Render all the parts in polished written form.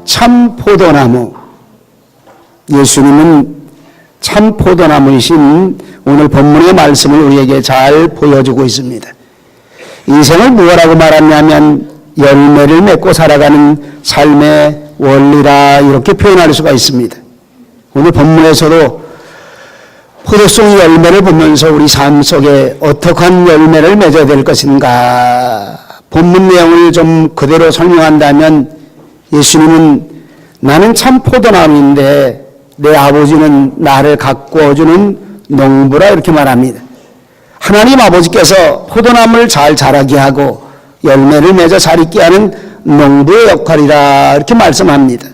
참 포도나무, 예수님은 참 포도나무이신 오늘 본문의 말씀을 우리에게 잘 보여주고 있습니다. 인생을 무엇라고 말하냐면 열매를 맺고 살아가는 삶의 원리라 이렇게 표현할 수가 있습니다. 오늘 본문에서도 포도송이 열매를 보면서 우리 삶 속에 어떻게 열매를 맺어야 될 것인가, 본문 내용을 좀 그대로 설명한다면 예수님은 나는 참 포도나무인데 내 아버지는 나를 가꾸어주는 농부라 이렇게 말합니다. 하나님 아버지께서 포도나무를 잘 자라게 하고 열매를 맺어 잘 있게 하는 농부의 역할이라 이렇게 말씀합니다.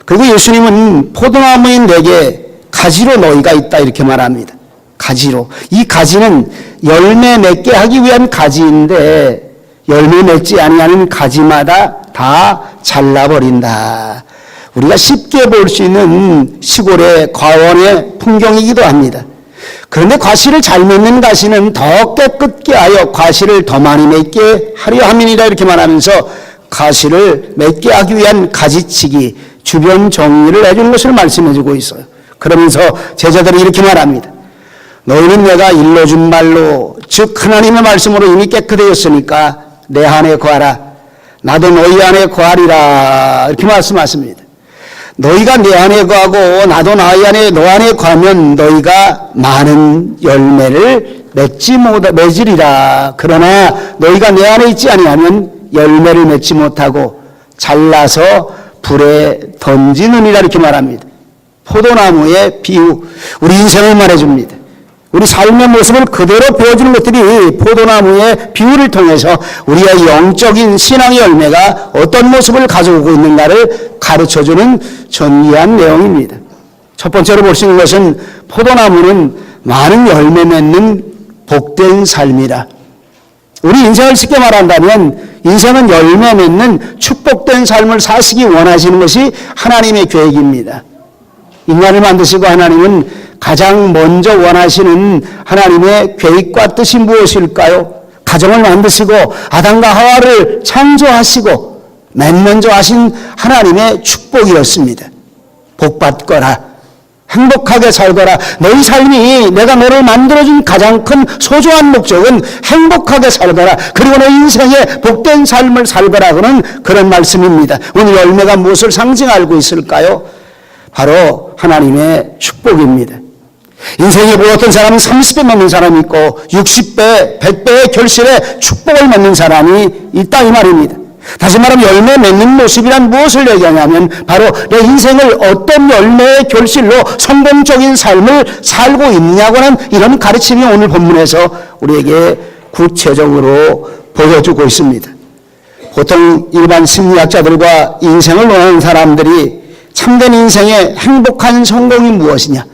그리고 예수님은 포도나무인 내게 가지로 너희가 있다 이렇게 말합니다. 가지로. 이 가지는 열매 맺게 하기 위한 가지인데 열매 맺지 아니하는 가지마다 다 잘라버린다. 우리가 쉽게 볼 수 있는 시골의 과원의 풍경이기도 합니다. 그런데 과실을 잘 맺는 가시는 더 깨끗게 하여 과실을 더 많이 맺게 하려 함이니라 이렇게 말하면서 가시를 맺게 하기 위한 가지치기, 주변 정리를 해주는 것을 말씀해주고 있어요. 그러면서 제자들이 이렇게 말합니다. 너희는 내가 일러준 말로, 즉 하나님의 말씀으로 이미 깨끗해졌으니까 내 안에 거하라. 나도 너희 안에 거하리라 이렇게 말씀하십니다. 너희가 내 안에 거하고 나도 너희 안에 너 안에 거하면 너희가 많은 열매를 맺으리라. 그러나 너희가 내 안에 있지 아니하면 열매를 맺지 못하고 잘라서 불에 던지느니라 이렇게 말합니다. 포도나무의 비유, 우리 인생을 말해줍니다. 우리 삶의 모습을 그대로 보여주는 것들이 포도나무의 비유를 통해서 우리의 영적인 신앙의 열매가 어떤 모습을 가져오고 있는가를 가르쳐주는 전이한 내용입니다. 첫 번째로 볼 수 있는 것은 포도나무는 많은 열매 맺는 복된 삶이라. 우리 인생을 쉽게 말한다면 인생은 열매 맺는 축복된 삶을 사시기 원하시는 것이 하나님의 계획입니다. 인간을 만드시고 하나님은 가장 먼저 원하시는 하나님의 계획과 뜻이 무엇일까요? 가정을 만드시고 아담과 하와를 창조하시고 맨 먼저 하신 하나님의 축복이었습니다. 복받거라, 행복하게 살거라. 너희 삶이 내가 너를 만들어준 가장 큰 소중한 목적은 행복하게 살거라. 그리고 너 인생의 복된 삶을 살거라. 그런 말씀입니다. 오늘 열매가 무엇을 상징하고 있을까요? 바로 하나님의 축복입니다. 인생에 뭐 어떤 사람은 30배 맺는 사람이 있고 60배, 100배의 결실에 축복을 맺는 사람이 있다 이 말입니다. 다시 말하면 열매 맺는 모습이란 무엇을 얘기하냐면 바로 내 인생을 어떤 열매의 결실로 성공적인 삶을 살고 있느냐고 하는 이런 가르침이 오늘 본문에서 우리에게 구체적으로 보여주고 있습니다. 보통 일반 심리학자들과 인생을 논하는 사람들이 참된 인생의 행복한 성공이 무엇이냐,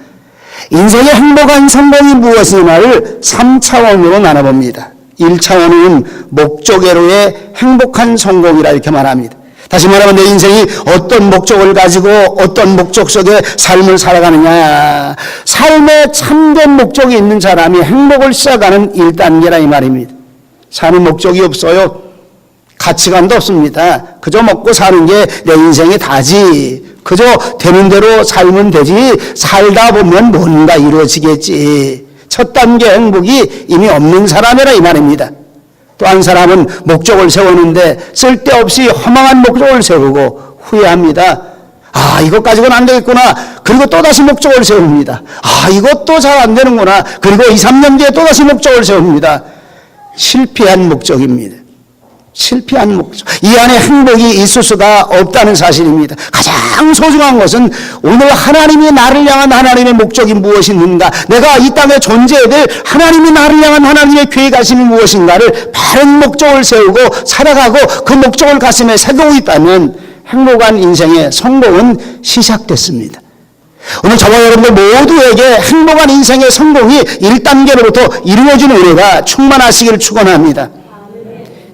인생의 행복한 성공이 무엇이냐를 3차원으로 나눠봅니다. 1차원은 목적애로의 행복한 성공이라 이렇게 말합니다. 다시 말하면 내 인생이 어떤 목적을 가지고 어떤 목적 속에 삶을 살아가느냐, 삶에 참된 목적이 있는 사람이 행복을 시작하는 1단계라 이 말입니다. 사는 목적이 없어요. 가치관도 없습니다. 그저 먹고 사는 게 내 인생의 다지. 그저 되는 대로 살면 되지. 살다 보면 뭔가 이루어지겠지. 첫 단계 행복이 이미 없는 사람이라 이 말입니다. 또 한 사람은 목적을 세우는데 쓸데없이 허망한 목적을 세우고 후회합니다. 아, 이것 가지고는 안 되겠구나. 그리고 또다시 목적을 세웁니다. 아, 이것도 잘 안 되는구나. 그리고 2, 3년 뒤에 또다시 목적을 세웁니다. 실패한 목적입니다. 실패한 목적. 이 안에 행복이 있을 수가 없다는 사실입니다. 가장 소중한 것은 오늘 하나님이 나를 향한 하나님의 목적이 무엇이 있는가, 내가 이 땅에 존재해야 될 하나님이 나를 향한 하나님의 계획하심이 무엇인가를 바른 목적을 세우고 살아가고 그 목적을 가슴에 새기고 있다면 행복한 인생의 성공은 시작됐습니다. 오늘 저와 여러분들 모두에게 행복한 인생의 성공이 1단계로부터 이루어지는 은혜가 충만하시기를 축원합니다.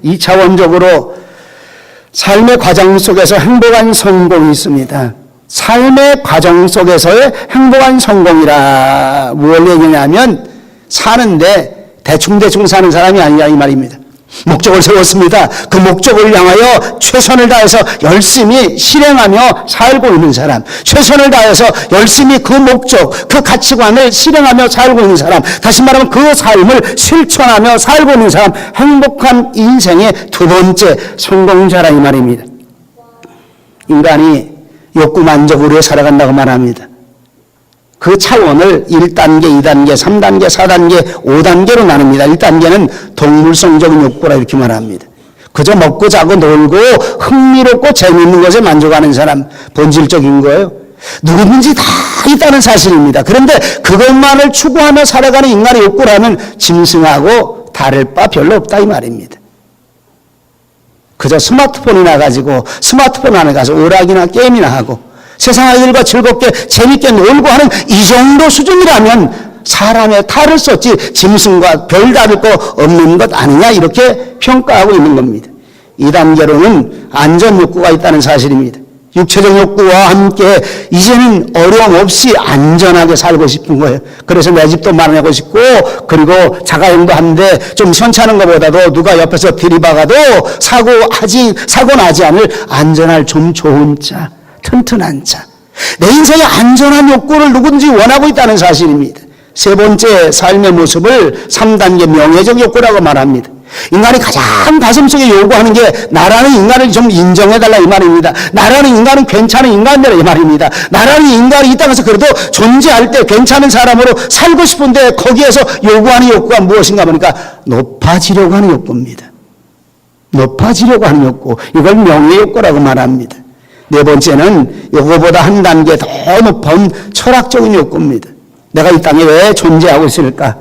2차원적으로 삶의 과정 속에서 행복한 성공이 있습니다. 삶의 과정 속에서의 행복한 성공이라 무엇을 얘기하냐면 사는데 대충 사는 사람이 아니라 이 말입니다. 목적을 세웠습니다. 그 목적을 향하여 최선을 다해서 열심히 실행하며 살고 있는 사람, 최선을 다해서 열심히 그 목적, 그 가치관을 실행하며 살고 있는 사람, 다시 말하면 그 삶을 실천하며 살고 있는 사람, 행복한 인생의 두 번째 성공자라 이 말입니다. 인간이 욕구 만족을 위해 살아간다고 말합니다. 그 차원을 1단계, 2단계, 3단계, 4단계, 5단계로 나눕니다. 1단계는 동물성적인 욕구라 이렇게 말합니다. 그저 먹고 자고 놀고 흥미롭고 재미있는 것에 만족하는 사람, 본질적인 거예요. 누구든지 다 있다는 사실입니다. 그런데 그것만을 추구하며 살아가는 인간의 욕구라는 짐승하고 다를 바 별로 없다 이 말입니다. 그저 스마트폰이나 가지고 스마트폰 안에 가서 오락이나 게임이나 하고 세상 아이들과 즐겁게 재밌게 놀고 하는 이 정도 수준이라면 사람의 탈을 썼지 짐승과 별다를 거 없는 것 아니냐 이렇게 평가하고 있는 겁니다. 2단계로는 안전 욕구가 있다는 사실입니다. 육체적 욕구와 함께 이제는 어려움 없이 안전하게 살고 싶은 거예요. 그래서 내 집도 마련하고 싶고 그리고 자가용도 한데 좀 현찮은 것보다도 누가 옆에서 들이박아도 사고 나지 않을 안전할 좀 좋은 차, 튼튼한 차. 내 인생의 안전한 욕구를 누군지 원하고 있다는 사실입니다. 세 번째 삶의 모습을 3단계 명예적 욕구라고 말합니다. 인간이 가장 가슴속에 요구하는 게 나라는 인간을 좀 인정해달라 이 말입니다. 나라는 인간은 괜찮은 인간이라 이 말입니다. 나라는 인간이 이 땅에서 그래도 존재할 때 괜찮은 사람으로 살고 싶은데 거기에서 요구하는 욕구가 무엇인가 보니까 높아지려고 하는 욕구입니다. 높아지려고 하는 욕구, 이걸 명예 욕구라고 말합니다. 네 번째는 이거보다 한 단계 더 높은 철학적인 욕구입니다. 내가 이 땅에 왜 존재하고 있을까?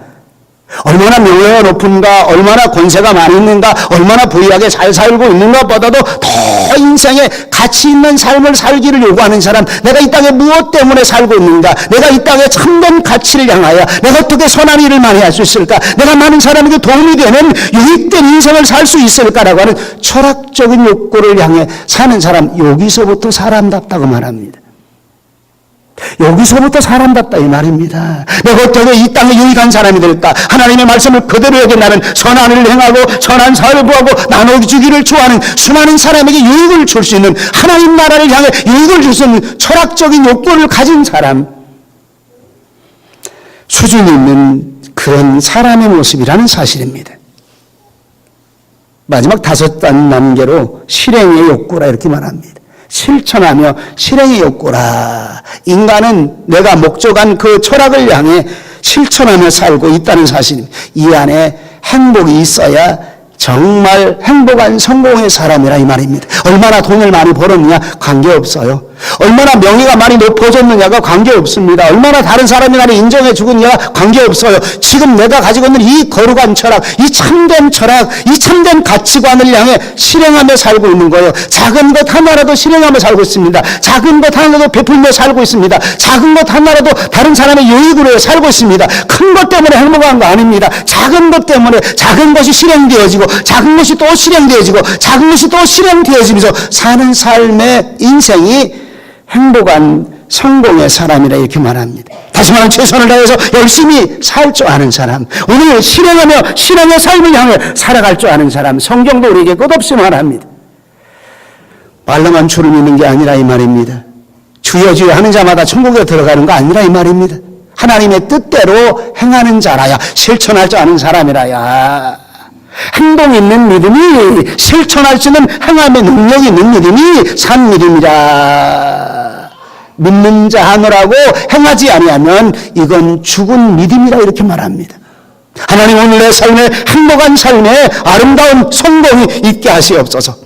얼마나 명예가 높은가, 얼마나 권세가 많이 있는가, 얼마나 부유하게 잘 살고 있는가 보다도 더 인생에 가치 있는 삶을 살기를 요구하는 사람, 내가 이 땅에 무엇 때문에 살고 있는가, 내가 이 땅에 참된 가치를 향하여 내가 어떻게 선한 일을 많이 할 수 있을까, 내가 많은 사람에게 도움이 되는 유익된 인생을 살 수 있을까라고 하는 철학적인 욕구를 향해 사는 사람, 여기서부터 사람답다고 말합니다. 여기서부터 사람답다 이 말입니다. 내가 어떻게 이 땅에 유익한 사람이 될까? 하나님의 말씀을 그대로 여겨 나는 선한 일을 행하고 선한 사회를 구하고 나눠주기를 좋아하는 수많은 사람에게 유익을 줄 수 있는, 하나님 나라를 향해 유익을 줄 수 있는 철학적인 욕구를 가진 사람, 수준이 있는 그런 사람의 모습이라는 사실입니다. 마지막 5단계로 실행의 욕구라 이렇게 말합니다. 실천하며 실행의 욕구라. 인간은 내가 목적한 그 철학을 향해 실천하며 살고 있다는 사실입니다. 이 안에 행복이 있어야 정말 행복한 성공의 사람이라 이 말입니다. 얼마나 돈을 많이 벌었느냐 관계없어요. 얼마나 명예가 많이 높아졌느냐가 관계없습니다. 얼마나 다른 사람이 나를 인정해 주느냐가 관계없어요. 지금 내가 가지고 있는 이 거룩한 철학, 이 참된 철학, 이 참된 가치관을 향해 실행하며 살고 있는 거예요. 작은 것 하나라도 실행하며 살고 있습니다. 작은 것 하나라도 베풀며 살고 있습니다. 작은 것 하나라도 다른 사람의 유익을 위해 살고 있습니다. 큰 것 때문에 행복한 거 아닙니다. 작은 것 때문에 작은 것이 실행되어지고 작은 것이 또 실행되어지고 작은 것이 또 실행되어지면서 사는 삶의 인생이 행복한 성공의 사람이라 이렇게 말합니다. 다시 말하면 최선을 다해서 열심히 살 줄 아는 사람, 오늘 실행하며 실행의 삶을 향해 살아갈 줄 아는 사람, 성경도 우리에게 끝없이 말합니다. 말로만 주를 믿는 게 아니라 이 말입니다. 주여 주여 하는 자마다 천국에 들어가는 거 아니라 이 말입니다. 하나님의 뜻대로 행하는 자라야, 실천할 줄 아는 사람이라야, 행동 있는 믿음이, 실천할 수 있는 행함의 능력이 있는 믿음이 산 믿음이라. 믿는 자 하느라고 행하지 아니하면 이건 죽은 믿음이라 이렇게 말합니다. 하나님 오늘 내 삶에 행복한 삶에 아름다운 성공이 있게 하시옵소서.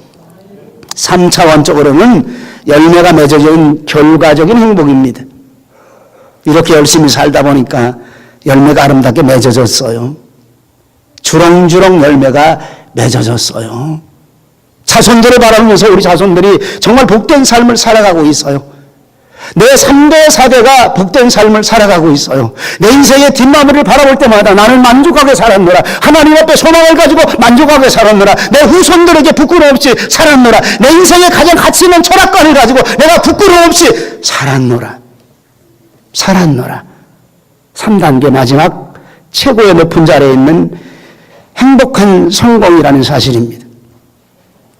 3차원적으로는 열매가 맺어진 결과적인 행복입니다. 이렇게 열심히 살다 보니까 열매가 아름답게 맺어졌어요. 주렁주렁 열매가 맺어졌어요. 자손들을 바라보면서 우리 자손들이 정말 복된 삶을 살아가고 있어요. 내 3대 4대가 복된 삶을 살아가고 있어요. 내 인생의 뒷마무리를 바라볼 때마다 나는 만족하게 살았노라, 하나님 앞에 소망을 가지고 만족하게 살았노라, 내 후손들에게 부끄러움 없이 살았노라, 내 인생의 가장 가치 있는 철학관을 가지고 내가 부끄러움 없이 살았노라. 3단계 마지막 최고의 높은 자리에 있는 행복한 성공이라는 사실입니다.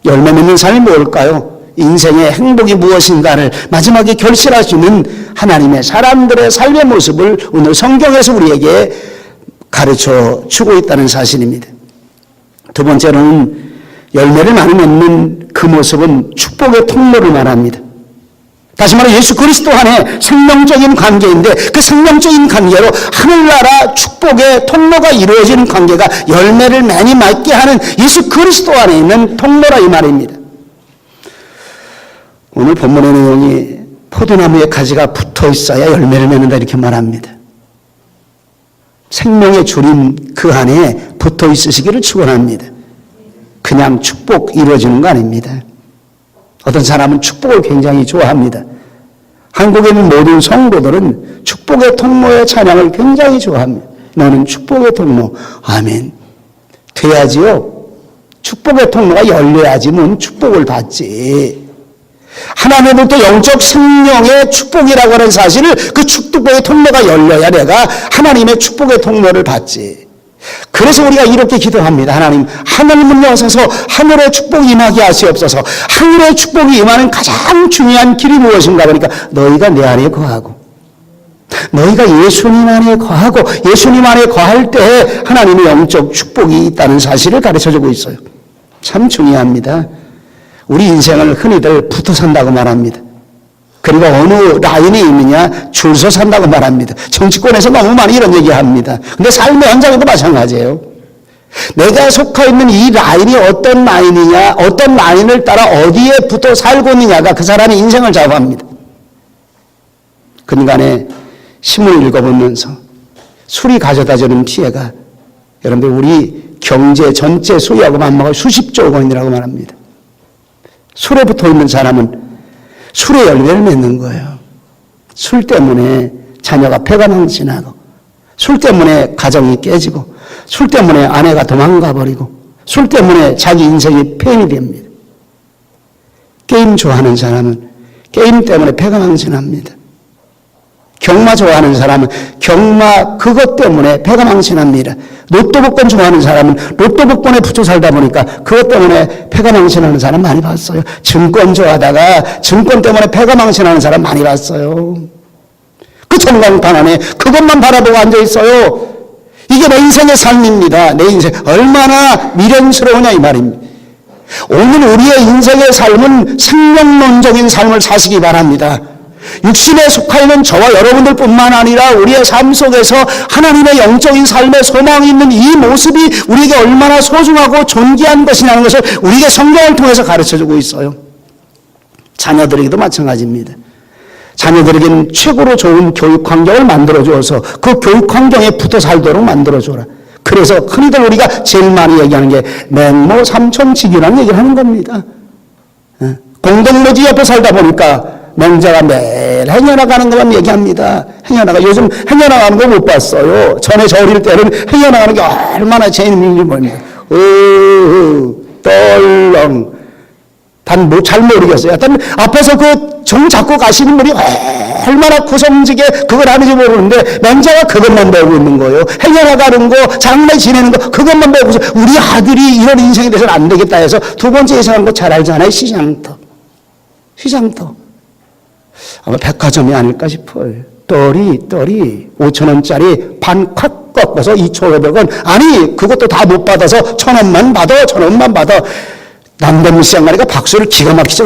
열매 맺는 삶이 뭘까요? 인생의 행복이 무엇인가를 마지막에 결실할 수 있는 하나님의 사람들의 삶의 모습을 오늘 성경에서 우리에게 가르쳐 주고 있다는 사실입니다. 두 번째로는 열매를 많이 맺는 그 모습은 축복의 통로를 말합니다. 다시 말해 예수 그리스도 안에 생명적인 관계인데 그 생명적인 관계로 하늘나라 축복의 통로가 이루어지는 관계가 열매를 많이 맺게 하는 예수 그리스도 안에 있는 통로라 이 말입니다. 오늘 본문의 내용이 포도나무에 가지가 붙어 있어야 열매를 맺는다 이렇게 말합니다. 생명의 주림 그 안에 붙어 있으시기를 축원합니다. 그냥 축복 이루어지는 거 아닙니다. 어떤 사람은 축복을 굉장히 좋아합니다. 한국에 있는 모든 성도들은 축복의 통로의 찬양을 굉장히 좋아합니다. 너는 축복의 통로, 아멘. 돼야지요. 축복의 통로가 열려야지 넌 축복을 받지. 하나님으로부터 영적 생명의 축복이라고 하는 사실을 그 축복의 통로가 열려야 내가 하나님의 축복의 통로를 받지. 그래서 우리가 이렇게 기도합니다. 하나님, 하늘 문 여셔서 하늘의 축복이 임하게 하시옵소서. 하늘의 축복이 임하는 가장 중요한 길이 무엇인가 보니까 너희가 내 안에 거하고 너희가 예수님 안에 거하고 예수님 안에 거할 때 하나님의 영적 축복이 있다는 사실을 가르쳐주고 있어요. 참 중요합니다. 우리 인생을 흔히들 붙어 산다고 말합니다. 그리고 어느 라인에 있느냐 줄 서 산다고 말합니다. 정치권에서 너무 많이 이런 얘기합니다. 근데 삶의 현장에도 마찬가지예요. 내가 속해 있는 이 라인이 어떤 라인이냐, 어떤 라인을 따라 어디에 붙어 살고 있느냐가 그 사람의 인생을 좌우합니다. 근간에 신문을 읽어보면서 술이 가져다주는 피해가 여러분들 우리 경제 전체 소유하고 맞먹어 수십조 원이라고 말합니다. 술에 붙어 있는 사람은 술의 열매를 맺는 거예요. 술 때문에 자녀가 폐가망신하고 술 때문에 가정이 깨지고 술 때문에 아내가 도망가 버리고 술 때문에 자기 인생이 폐인이 됩니다. 게임 좋아하는 사람은 게임 때문에 폐가망신합니다. 경마 좋아하는 사람은 경마 그것 때문에 폐가망신합니다. 로또 복권 좋아하는 사람은 로또 복권에 붙여 살다 보니까 그것 때문에 폐가망신하는 사람 많이 봤어요. 증권 좋아하다가 증권 때문에 폐가망신하는 사람 많이 봤어요. 그 전광판 안에 그것만 바라보고 앉아있어요. 이게 내 인생의 삶입니다. 내 인생 얼마나 미련스러우냐 이 말입니다. 오늘 우리의 인생의 삶은 생명론적인 삶을 사시기 바랍니다. 육신에 속해 있는 저와 여러분들 뿐만 아니라 우리의 삶 속에서 하나님의 영적인 삶에 소망이 있는 이 모습이 우리에게 얼마나 소중하고 존귀한 것이냐는 것을 우리에게 성경을 통해서 가르쳐주고 있어요. 자녀들에게도 마찬가지입니다. 자녀들에게는 최고로 좋은 교육 환경을 만들어줘서 그 교육 환경에 붙어 살도록 만들어줘라. 그래서 흔히들 우리가 제일 많이 얘기하는 게 맹모 삼천직이라는 얘기를 하는 겁니다. 공동묘지 옆에 살다 보니까 맹자가 매일 행여나가는 것만 얘기합니다. 행여나가 요즘 행여나가는 거 못 봤어요. 전에 저 어릴 때는 행여나가는 게 얼마나 재밌는지 모릅니다. 떨렁 잘 모르겠어요. 하여튼 앞에서 그 종 잡고 가시는 분이 얼마나 구성지게 그걸 하는지 모르는데 맹자가 그것만 배우고 있는 거예요. 행여나가는 거, 장래 지내는 거 그것만 배우고서 우리 아들이 이런 인생이 돼서는 안 되겠다 해서 두 번째 이상한 거 잘 알잖아요. 시장터. 아마 백화점이 아닐까 싶어요. 떨이 5,000원짜리 반 콱 꺾어서 2,500원. 아니 그것도 다 못 받아서 1,000원만 받아. 1,000원만 받아. 남대문 시장 가니까 박수를 기가 막히죠.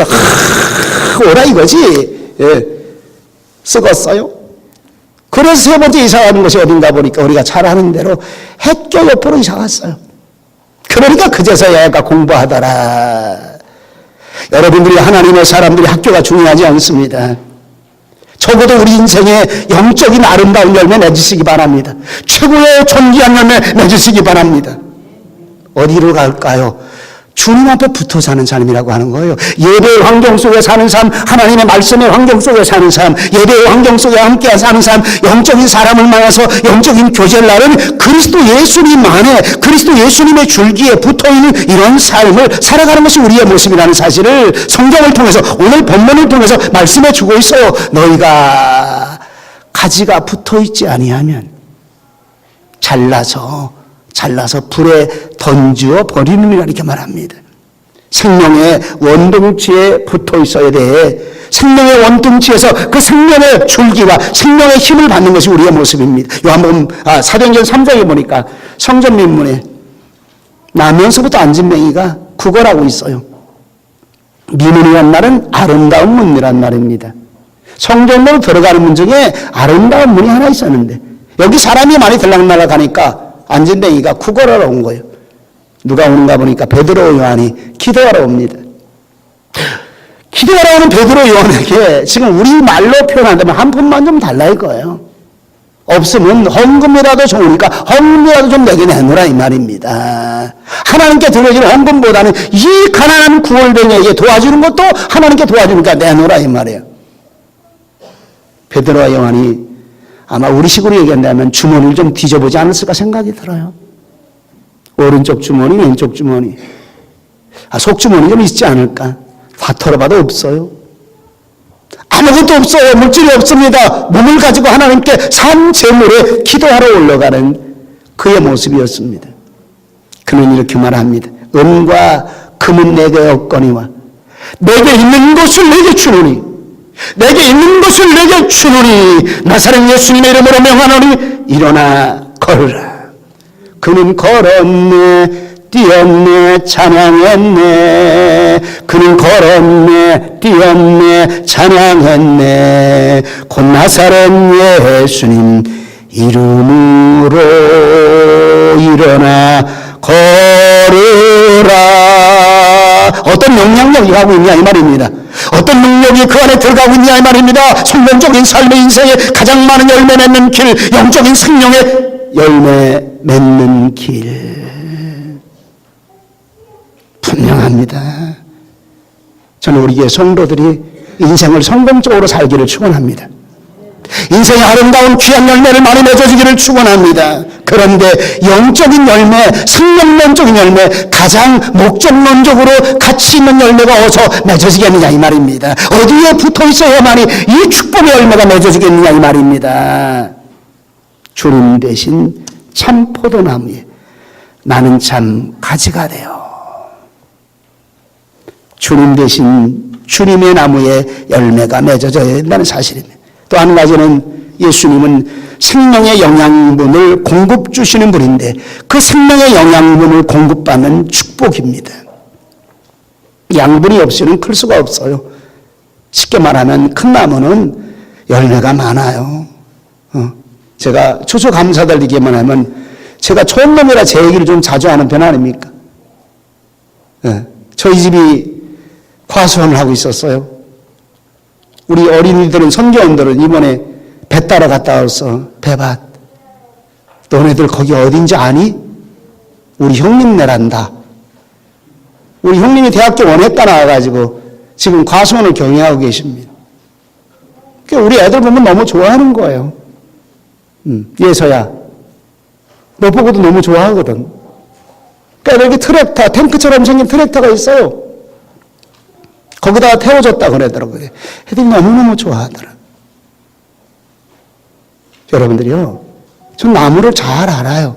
오라 이거지. 예. 쓰겄어요. 그래서 세 번째 이사 가는 것이 어딘가 보니까 우리가 잘 아는 대로 학교 옆으로 이사 갔어요. 그러니까 그제서야 애가 공부하더라. 여러분들이 하나님의 사람들이 학교가 중요하지 않습니다. 적어도 우리 인생에 영적인 아름다운 열매 맺으시기 바랍니다. 최고의 존귀한 열매 맺으시기 바랍니다. 어디로 갈까요? 주님 앞에 붙어 사는 삶이라고 하는 거예요. 예배의 환경 속에 사는 삶, 하나님의 말씀의 환경 속에 사는 삶, 예배의 환경 속에 함께 사는 삶, 영적인 사람을 만나서 영적인 교제를 나누는 그리스도 예수님 안에 그리스도 예수님의 줄기에 붙어있는 이런 삶을 살아가는 것이 우리의 모습이라는 사실을 성경을 통해서 오늘 본문을 통해서 말씀해 주고 있어요. 너희가 가지가 붙어있지 아니하면 잘라서 잘라서 불에 던지어 버리느니라 이렇게 말합니다. 생명의 원동치에 붙어 있어야 돼. 생명의 원동치에서 그 생명의 줄기와 생명의 힘을 받는 것이 우리의 모습입니다. 요한복음 사도행전 3장에 보니까 성전 민문에 나면서부터 안진뱅이가 구걸하고 있어요. 민문이란 말은 아름다운 문이란 말입니다. 성전으로 들어가는 문 중에 아름다운 문이 하나 있었는데 여기 사람이 많이 들락날락 하니까 안진뱅이가 구걸하러 온 거예요. 누가 오는가 보니까 베드로 요한이 기도하러 옵니다. 기도하러 오는 베드로 요한에게 지금 우리 말로 표현한다면 한 푼만 좀 달라 이거예요. 없으면 헌금이라도 좋으니까 헌금이라도 좀 내게 내놓으라 이 말입니다. 하나님께 드려지는 헌금보다는 이 가난한 구월병에게 도와주는 것도 하나님께 도와주니까 내놓으라 이 말이에요. 베드로와 요한이 아마 우리식으로 얘기한다면 주머니를 좀 뒤져보지 않았을까 생각이 들어요. 오른쪽 주머니, 왼쪽 주머니. 속주머니 좀 있지 않을까? 다 털어봐도 없어요. 아무것도 없어요. 물질이 없습니다. 몸을 가지고 하나님께 산 제물에 기도하러 올라가는 그의 모습이었습니다. 그는 이렇게 말합니다. 은과 금은 내게 없거니와 내게 있는 것을 내게 주노니 내게 있는 것을 내게 주노니 나사렛 예수님의 이름으로 명하노니 일어나 걸으라. 그는 걸었네 뛰었네 찬양했네. 그는 걸었네 뛰었네 찬양했네. 곧 나사렛 예수님 이름으로 일어나 걸으라. 어떤 영향력이 가고 있냐 이 말입니다. 어떤 능력이 그 안에 들어가고 있냐 이 말입니다. 성공적인 삶의 인생에 가장 많은 열매 맺는 길, 영적인 생명의 열매 맺는 길 분명합니다. 저는 우리 교회 성도들이 인생을 성공적으로 살기를 축원합니다. 인생의 아름다운 귀한 열매를 많이 맺어주기를 축원합니다. 그런데 영적인 열매, 생명론적인 열매, 가장 목적론적으로 가치 있는 열매가 어디서 맺어지겠느냐 이 말입니다. 어디에 붙어 있어야만이 이 축복의 열매가 맺어지겠느냐 이 말입니다. 주님 대신 참 포도나무에 나는 참 가지가 되어 주님 대신 주님의 나무에 열매가 맺어져야 된다는 사실입니다. 또 한 가지는 예수님은 생명의 영양분을 공급 주시는 분인데 그 생명의 영양분을 공급받는 축복입니다. 양분이 없이는 클 수가 없어요. 쉽게 말하면 큰 나무는 열매가 많아요. 제가 추수감사드리기만 하면 제가 좋은 놈이라 제 얘기를 좀 자주 하는 편 아닙니까? 저희 집이 과수원을 하고 있었어요. 우리 어린이들은 선교원들은 이번에 배 따러 갔다 왔어. 배밭. 너네들 거기 어딘지 아니? 우리 형님네란다. 우리 형님이 대학교 원했다 나와가지고 지금 과수원을 경영하고 계십니다. 우리 애들 보면 너무 좋아하는 거예요. 예서야, 너 보고도 너무 좋아하거든. 그러니까 이렇게 트랙터, 탱크처럼 생긴 트랙터가 있어요. 거기다가 태워줬다 그러더라고요. 애들이 너무너무 좋아하더라. 여러분들이요, 전 나무를 잘 알아요.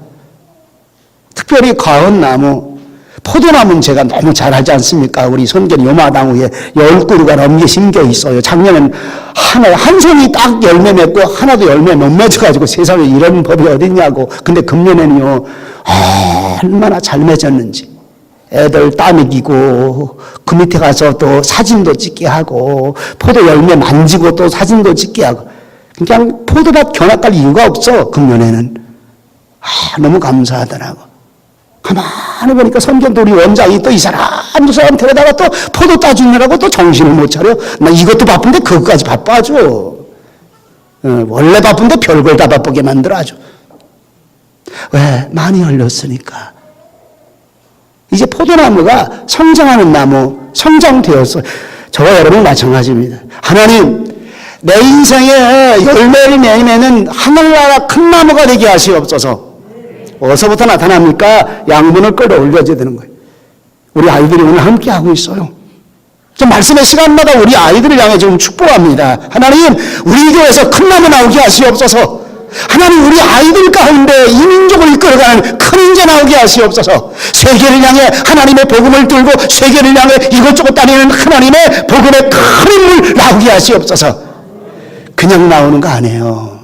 특별히 가은나무, 포도나무는 제가 너무 잘 알지 않습니까? 우리 선견 요마당 위에 10그루가 넘게 심겨 있어요. 작년엔 한 송이 딱 열매 맺고 하나도 열매 못 맺어가지고 세상에 이런 법이 어딨냐고. 근데 금년에는요, 얼마나 잘 맺었는지. 애들 땀 이기고 그 밑에 가서 또 사진도 찍게 하고 포도 열매 만지고 또 사진도 찍게 하고 그냥 포도밭 견학갈 이유가 없어. 금년에는 너무 감사하더라고. 가만히 보니까 선견도 우리 원장이 또 이 사람 저 사람 데려다가 또 포도 따주느라고 또 정신을 못 차려. 나 이것도 바쁜데 그것까지 바빠줘. 원래 바쁜데 별걸 다 바쁘게 만들어 아주. 왜? 많이 열렸으니까. 이제 포도나무가 성장하는 나무, 성장되었어요. 저와 여러분 마찬가지입니다. 하나님, 내 인생에 열매를 맺는 하늘나라 큰 나무가 되게 하시옵소서. 어디서부터 나타납니까? 양분을 끌어올려야 되는 거예요. 우리 아이들이 오늘 함께 하고 있어요. 저 말씀의 시간마다 우리 아이들을 향해 지금 축복합니다. 하나님, 우리 교회에서 큰 나무 나오게 하시옵소서. 하나님 우리 아이들 가운데 이 민족을 이끌어가는 큰 인재 나오게 하시옵소서. 세계를 향해 하나님의 복음을 들고 세계를 향해 이것저것 다니는 하나님의 복음의 큰 인물 나오게 하시옵소서. 그냥 나오는 거 아니에요.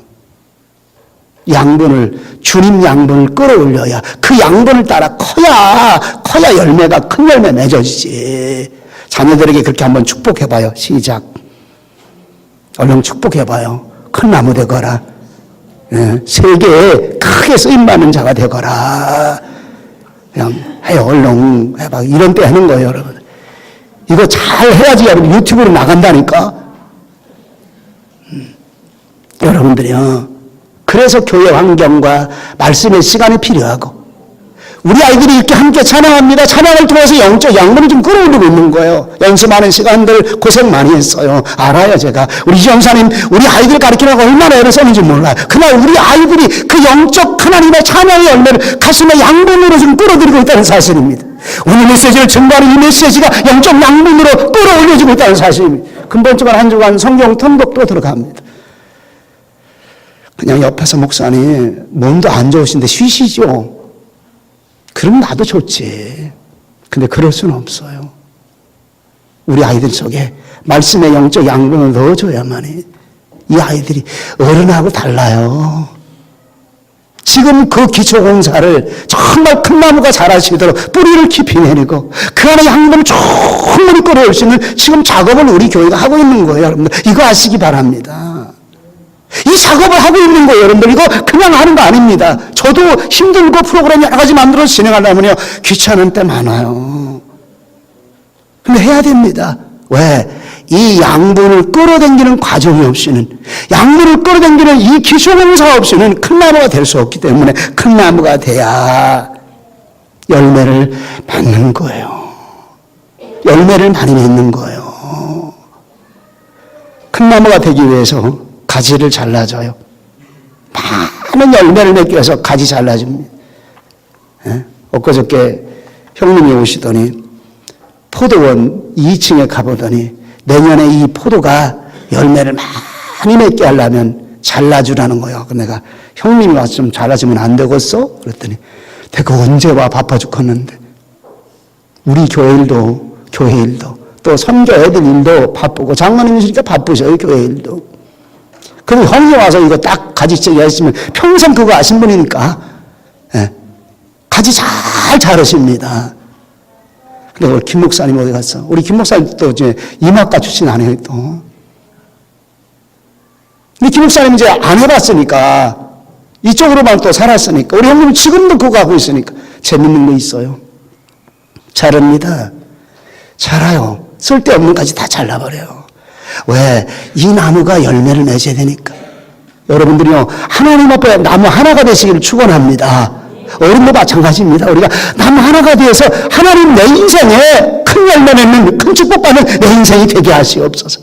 양분을, 주님 양분을 끌어올려야 그 양분을 따라 커야 열매가 큰 열매 맺어지지. 자녀들에게 그렇게 한번 축복해봐요. 시작. 얼른 축복해봐요. 큰 나무 되거라. 세계에 크게 쓰임받는 자가 되거라. 그냥 해요. 얼른 해봐. 이런 때 하는 거예요, 여러분. 이거 잘 해야지 여러분 유튜브로 나간다니까. 여러분들이요. 그래서 교회 환경과 말씀의 시간이 필요하고 우리 아이들이 이렇게 함께 찬양합니다. 찬양을 통해서 영적 양분을 좀 끌어올리고 있는 거예요. 연습하는 시간들 고생 많이 했어요. 알아요, 제가. 우리 지영사님, 우리 아이들 가르치려고 얼마나 애를 썼는지 몰라요. 그날 우리 아이들이 그 영적 하나님의 찬양의 열매를 가슴의 양분으로 좀 끌어들이고 있다는 사실입니다. 오늘 메시지를 증거하는 이 메시지가 영적 양분으로 끌어올려지고 있다는 사실입니다. 근본적으로 한 주간 성경 통독도 들어갑니다. 그냥 옆에서 목사님 몸도 안 좋으신데 쉬시죠. 그럼 나도 좋지. 근데 그럴 수는 없어요. 우리 아이들 속에 말씀의 영적 양분을 넣어줘야만이 이 아이들이 어른하고 달라요. 지금 그 기초공사를 정말 큰 나무가 자라시도록 뿌리를 깊이 내리고 그 안에 양분을 충분히 끌어올 수 있는 지금 작업을 우리 교회가 하고 있는 거예요. 여러분들 이거 아시기 바랍니다. 이 작업을 하고 있는 거예요, 여러분들. 이거 그냥 하는 거 아닙니다. 저도 힘들고 프로그램 여러 가지 만들어서 진행하려면요, 귀찮은 때 많아요. 근데 해야 됩니다. 왜? 이 양분을 끌어당기는 과정이 없이는, 양분을 끌어당기는 이 기초공사 없이는 큰 나무가 될 수 없기 때문에 큰 나무가 돼야 열매를 맺는 거예요. 열매를 많이 맺는 거예요. 큰 나무가 되기 위해서 가지를 잘라줘요. 많은 열매를 맺기 위해서 가지 잘라줍니다. 엊그저께 형님이 오시더니 포도원 2층에 가보더니 내년에 이 포도가 열매를 많이 맺게 하려면 잘라주라는 거예요. 내가 형님이 와서 좀 잘라주면 안 되겠어? 그랬더니 내가 언제 와 바빠 죽겠는데. 우리 교회 일도 또 선교 애들 일도 바쁘고 장로님이시니까 바쁘셔요. 교회 일도. 그럼 형이 와서 이거 딱 가지치기 했으면 평생 그거 아신 분이니까 가지 잘 자르십니다. 근데 우리 김 목사님 어디 갔어? 우리 김 목사님 또 이제 이막가 출신 아니에요 또. 근데 김 목사님 이제 안 해봤으니까 이쪽으로만 또 살았으니까 우리 형님은 지금도 그거 하고 있으니까 재밌는 거 있어요. 자릅니다. 자라요. 쓸데없는 까지 다 잘라버려요. 왜? 이 나무가 열매를 맺어야 되니까. 여러분들이요, 하나님 앞에 나무 하나가 되시기를 축원합니다. 어른도 마찬가지입니다. 우리가 나무 하나가 되어서 하나님 내 인생에 큰 열매 맺는 큰 축복받는 내 인생이 되게 하시옵소서.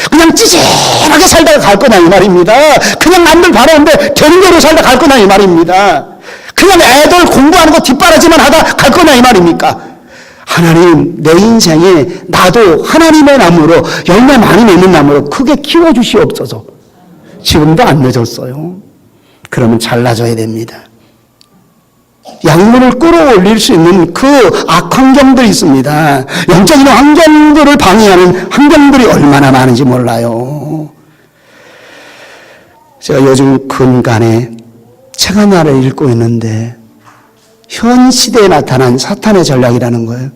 그냥 찌질하게 살다가 갈 거냐 이 말입니다. 그냥 남들 바라는데 되는 대로 살다 갈 거냐 이 말입니다. 그냥 애들 공부하는 거 뒷바라지만 하다 갈 거냐 이 말입니까? 하나님 내 인생에 나도 하나님의 나무로 열매 많이 맺는 나무로 크게 키워주시옵소서. 지금도 안 늦었어요. 그러면 잘라줘야 됩니다. 양분을 끌어올릴 수 있는 그 악환경들이 있습니다. 영적인 환경들을 방해하는 환경들이 얼마나 많은지 몰라요. 제가 요즘 근간에 책 하나를 읽고 있는데 현 시대에 나타난 사탄의 전략이라는 거예요.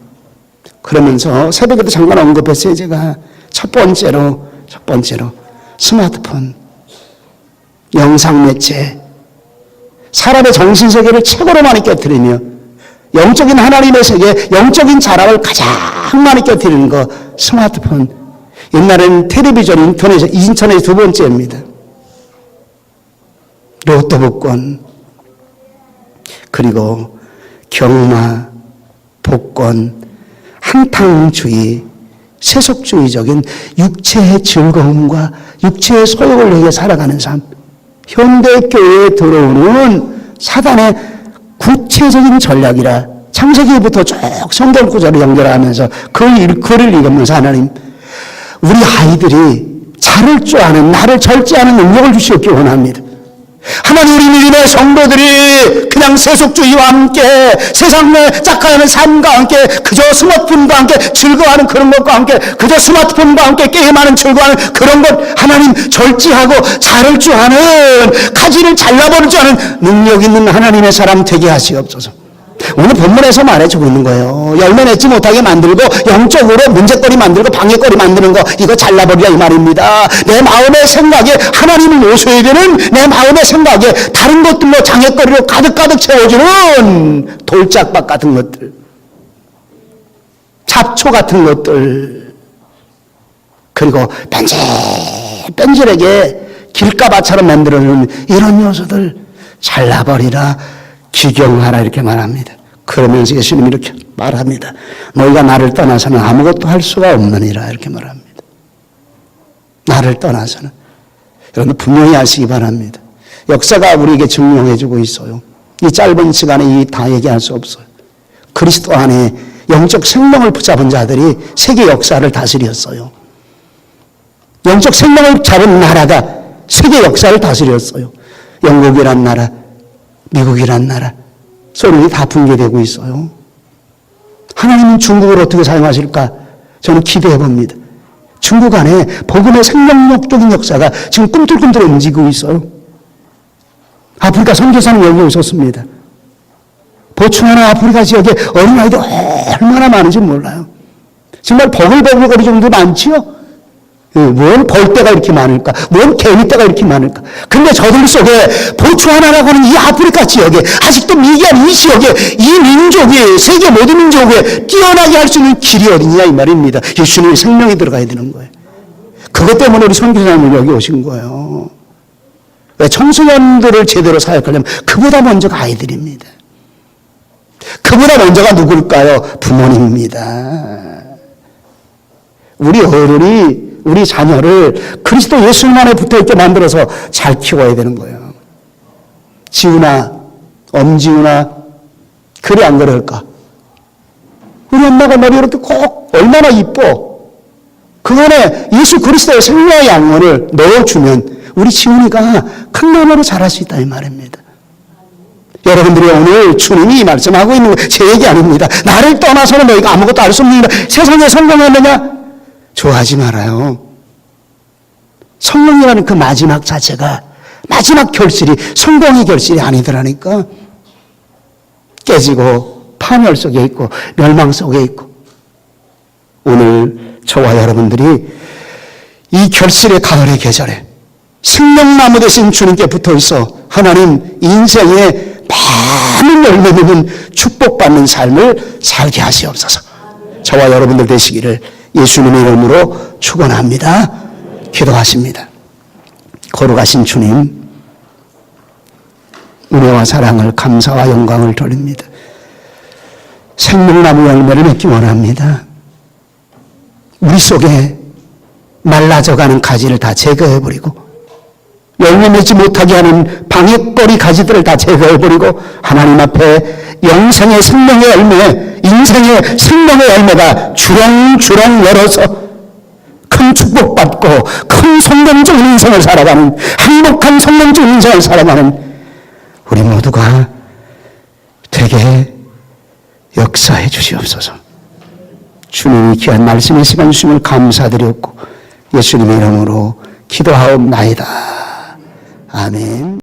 그러면서 새벽에도 잠깐 언급했어요. 제가 첫 번째로 스마트폰, 영상 매체, 사람의 정신세계를 최고로 많이 깨뜨리며 영적인 하나님의 세계, 영적인 자랑을 가장 많이 깨뜨리는 거 스마트폰. 옛날에는 텔레비전, 인터넷이 두 번째입니다. 로또 복권, 그리고 경마, 복권, 한탕주의, 세속주의적인 육체의 즐거움과 육체의 소욕을 위해 살아가는 삶. 현대교회에 들어오는 사단의 구체적인 전략이라 창세기부터 쭉 성경 구절을 연결하면서 글을 읽으면서 하나님, 우리 아이들이 자를 줄 아는, 나를 절제하는 능력을 주시옵기 원합니다. 하나님, 우리 믿음의 성도들이 그냥 세속주의와 함께 세상의 짝하는 삶과 함께 그저 스마트폰과 함께 즐거워하는 그런 것과 함께 그저 스마트폰과 함께 게임하는 즐거워하는 그런 것, 하나님 절제하고 자를 줄 아는, 가지를 잘라버릴 줄 아는 능력 있는 하나님의 사람 되게 하시옵소서. 오늘 본문에서 말해주고 있는 거예요. 열매 맺지 못하게 만들고 영적으로 문제거리 만들고 방해거리 만드는 거, 이거 잘라버리라 이 말입니다. 내 마음의 생각에 하나님을 모셔야 되는 내 마음의 생각에 다른 것들로 장애거리로 가득가득 채워주는 돌짝박 같은 것들, 잡초 같은 것들, 그리고 뺀질뺀질하게 길가바처럼 만들어주는 이런 요소들 잘라버리라, 기경하라, 이렇게 말합니다. 그러면서 예수님이 이렇게 말합니다. 너희가 나를 떠나서는 아무것도 할 수가 없느니라, 이렇게 말합니다. 나를 떠나서는. 여러분 분명히 아시기 바랍니다. 역사가 우리에게 증명해주고 있어요. 이 짧은 시간에 다 얘기할 수 없어요. 그리스도 안에 영적 생명을 붙잡은 자들이 세계 역사를 다스렸어요. 영적 생명을 잡은 나라가 세계 역사를 다스렸어요. 영국이란 나라, 미국이란 나라, 소련이 다 붕괴되고 있어요. 하나님은 중국을 어떻게 사용하실까? 저는 기대해 봅니다. 중국 안에 복음의 생명력적인 역사가 지금 꿈틀꿈틀 움직이고 있어요. 아프리카 선교사는 여기 오셨습니다. 보츠와나 아프리카 지역에 어린아이들 얼마나 많은지 몰라요. 정말 버글버글거릴 정도 많지요? 뭔 벌떼가 이렇게 많을까? 뭔 개미떼가 이렇게 많을까? 근데 저들 속에 보츠와나라고 하는 이 아프리카 지역에, 아직도 미개한 이 지역에, 이 민족이 세계 모든 민족에 뛰어나게 할 수 있는 길이 어디냐 이 말입니다. 예수님의 생명이 들어가야 되는 거예요. 그것 때문에 우리 선교사님을 여기 오신 거예요. 왜? 청소년들을 제대로 사역하려면 그보다 먼저가 아이들입니다. 그보다 먼저가 누굴까요? 부모님입니다. 우리 어른이 우리 자녀를 그리스도 예수님 안에 붙어있게 만들어서 잘 키워야 되는 거예요. 지훈아, 엄지훈아, 그래 안 그럴까? 우리 엄마가 머리 이렇게 꼭 얼마나 이뻐. 그 안에 예수 그리스도의 생명의 양원을 넣어주면 우리 지훈이가 큰 나무로 자랄 수 있다 이 말입니다. 여러분들이 오늘 주님이 말씀하고 있는 거 제 얘기 아닙니다. 나를 떠나서는 너희가 아무것도 알 수 없는 세상에 성공하느냐? 좋아하지 말아요. 성령이라는 그 마지막 자체가, 마지막 결실이 성공의 결실이 아니더라니까. 깨지고 파멸 속에 있고 멸망 속에 있고. 오늘 저와 여러분들이 이 결실의 가을의 계절에 생명나무 대신 주님께 붙어있어 하나님 인생에 많은 열매 맺는 축복받는 삶을 살게 하시옵소서. 저와 여러분들 되시기를 예수님의 이름으로 축원합니다. 기도하십니다. 거룩하신 주님, 은혜와 사랑을, 감사와 영광을 돌립니다. 생명나무 열매를 맺기 원합니다. 우리 속에 말라져가는 가지를 다 제거해버리고 열매 맺지 못하게 하는 방해거리 가지들을 다 제거해버리고 하나님 앞에 영생의 생명의 열매, 인생의 생명의 열매가 주렁주렁 열어서 큰 축복받고 큰 성공적인 인생을 살아가는, 행복한 성공적인 인생을 살아가는 우리 모두가 되게 역사해 주시옵소서. 주님이 귀한 말씀의 시간 주심을 감사드렸고 예수님의 이름으로 기도하옵나이다. 아멘.